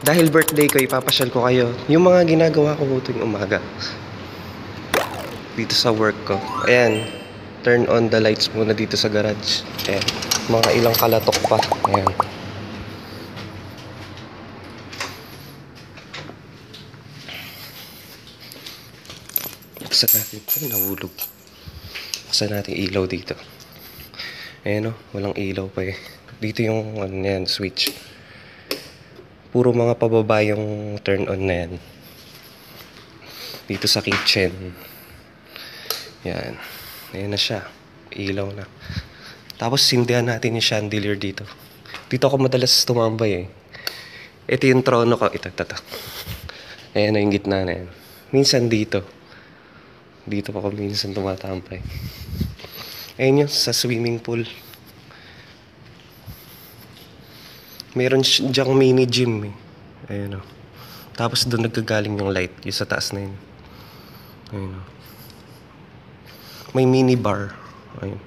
Dahil birthday ko, ipapasyal ko kayo. Yung mga ginagawa ko tuwing umaga. Dito sa work ko. Ayan. Turn on the lights muna dito sa garage. Ayan. Mga ilang kalatok pa. Ayan. Buksan natin. Ay, nahulog. Buksan natin ilaw dito. Ayan o. Walang ilaw pa eh. Dito yung ano yan, switch. Puro mga pababa yung turn on na yan. Dito sa kitchen. Yan. Ayan na siya. Ilaw na. Tapos sindihan natin yung chandelier dito. Dito ako madalas tumambay eh. Ito yung trono ko. Ito. Ayan na yung gitna na yan. Minsan dito. Dito pa ako minsan tumatambay. Ayan yun sa swimming pool. Meron dyang mini gym eh. Ayan o. Tapos doon nagkagaling yung light. Yung sa taas na yun. Ayan o. May mini bar. Ayan.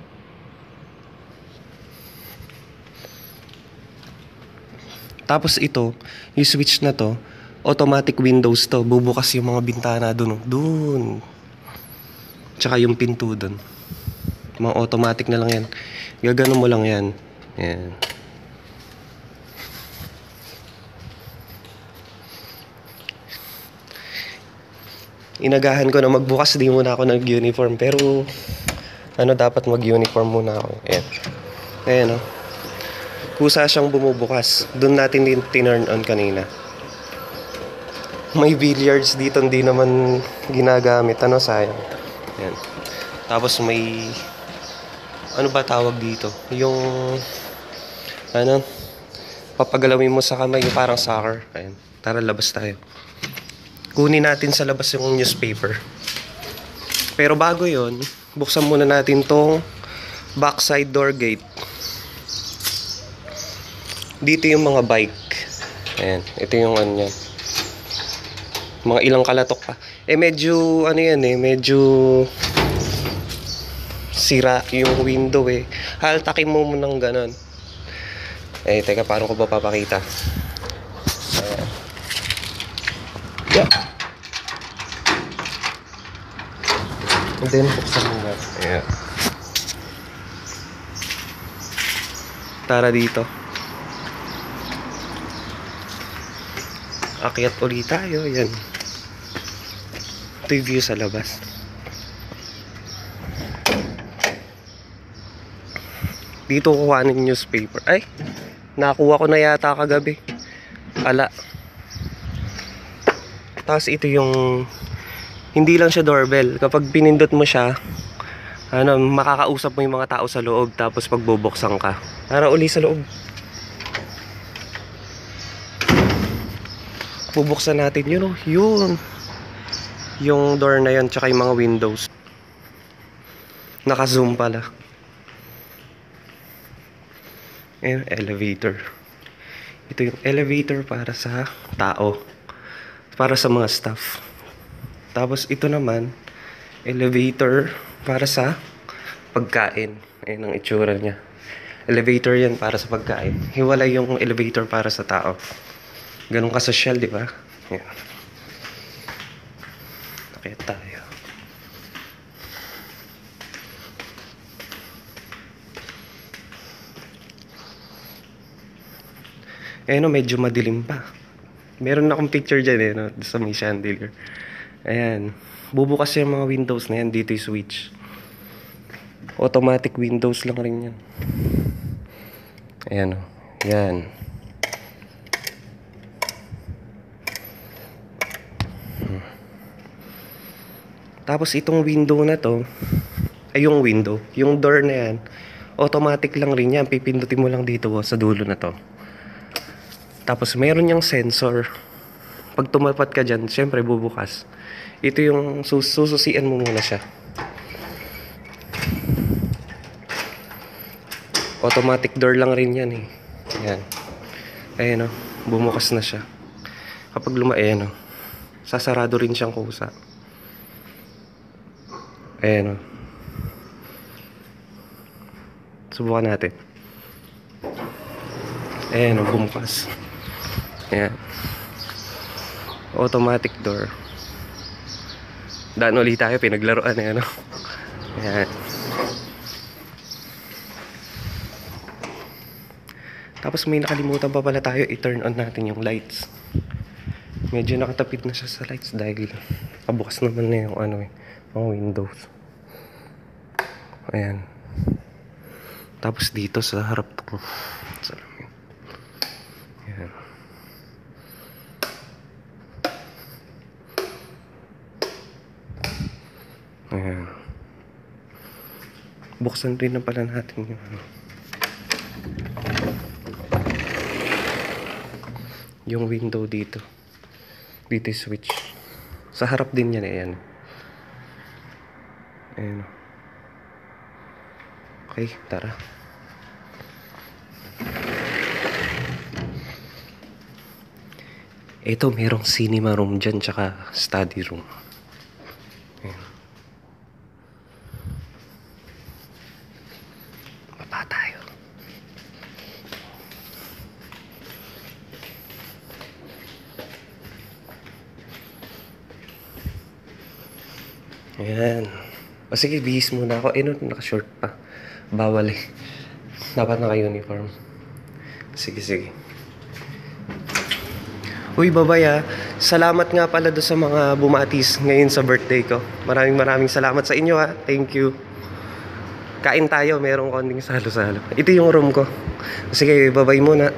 Tapos ito, yung switch na to, automatic windows to. Bubukas yung mga bintana doon. Doon. Tsaka yung pinto doon. Mga automatic na lang yan. Gagano mo lang yan. Ayan. Inagahan ko na magbukas, di muna ako nag-uniform. Pero, dapat mag-uniform muna ako. Ayan. Ayan, o. Kusa siyang bumubukas. Doon natin din tinurn on kanina. May billiards dito, hindi naman ginagamit. Sayang. Ayan. Tapos may, ano ba tawag dito? Yung, papagalawin mo sa kamay, yung parang soccer. Ayan. Tara, labas tayo. Kunin natin sa labas yung newspaper. Pero bago yon, buksan muna natin tong backside door gate. Dito yung mga bike. Ayan, ito yung ano yan. Mga ilang kalatok pa. Medyo, medyo sira yung window eh. Haltakin mo munang ganon. Teka, paano ko ba papakita? Ayan. Yeah. And then, buksan mo na. Ayan. Tara dito. Akyat ulit tayo. Ayan. Ito yung view sa labas. Dito kukuhanin yung newspaper. Ay! Nakuha ko na yata kagabi. Ala. Tapos ito yung, hindi lang siya doorbell. Kapag pinindot mo siya, makakausap mo yung mga tao sa loob. Tapos pagbubuksan ka, tara uli sa loob. Bubuksan natin yun, yun. Yung door na yun, tsaka yung mga windows. Naka-zoom pala. Ayan, elevator. Ito yung elevator para sa tao. Para sa mga staff. Tapos ito naman, elevator para sa pagkain. Ayan ang itsura niya. Elevator yan para sa pagkain. Hiwalay yung elevator para sa tao. Ganun ka-social, di ba? Ayan. Nakita tayo. Ayan o, medyo madilim pa. Meron akong picture dyan sa may chandelier. Ayan. Bubukas yung mga windows na yan. Dito yung switch. Automatic windows lang rin yan. Ayan o. Yan. Tapos itong window na to, ay yung window, yung door na yan, automatic lang rin yan. Pipindutin mo lang dito sa dulo na to. Tapos meron niyang sensor. Pag tumapat ka dyan, syempre bubukas. Ito yung sususian mo muna siya. Automatic door lang rin yan eh. Ayan. Ayan o. Bumukas na siya. Kapag ayan o. Sasarado rin siyang kusa. Ayan o. Subukan natin. Ayan o. Bumukas. Ayan. Automatic door. Daan ulit tayo, pinaglaruan eh, ano? Ayan. Tapos may nakalimutan pa pala tayo, i-turn on natin yung lights. Medyo nakatapid na siya sa lights dahil kabukas naman na yung ano eh, mga windows. Ayan. Tapos dito sa harap to. Salamin. Ayan. Ayan. Buksan rin na pala natin yung ano. Yung window dito. Dito yung switch. Sa harap din yan, ayan. Ayan. Okay, tara. Ito, merong cinema room dyan, tsaka study room. Ayan. Baba tayo. Ayan. O sige, bihis muna ako. No, naka-short pa. Bawal eh. Dapat naka-uniform. Sige, sige. Uy, babay ah. Salamat nga pala do sa mga bumatis ngayon sa birthday ko. Maraming salamat sa inyo ha. Thank you. Kain tayo, merong konting salo-salo. Ito yung room ko. Sige, babay muna.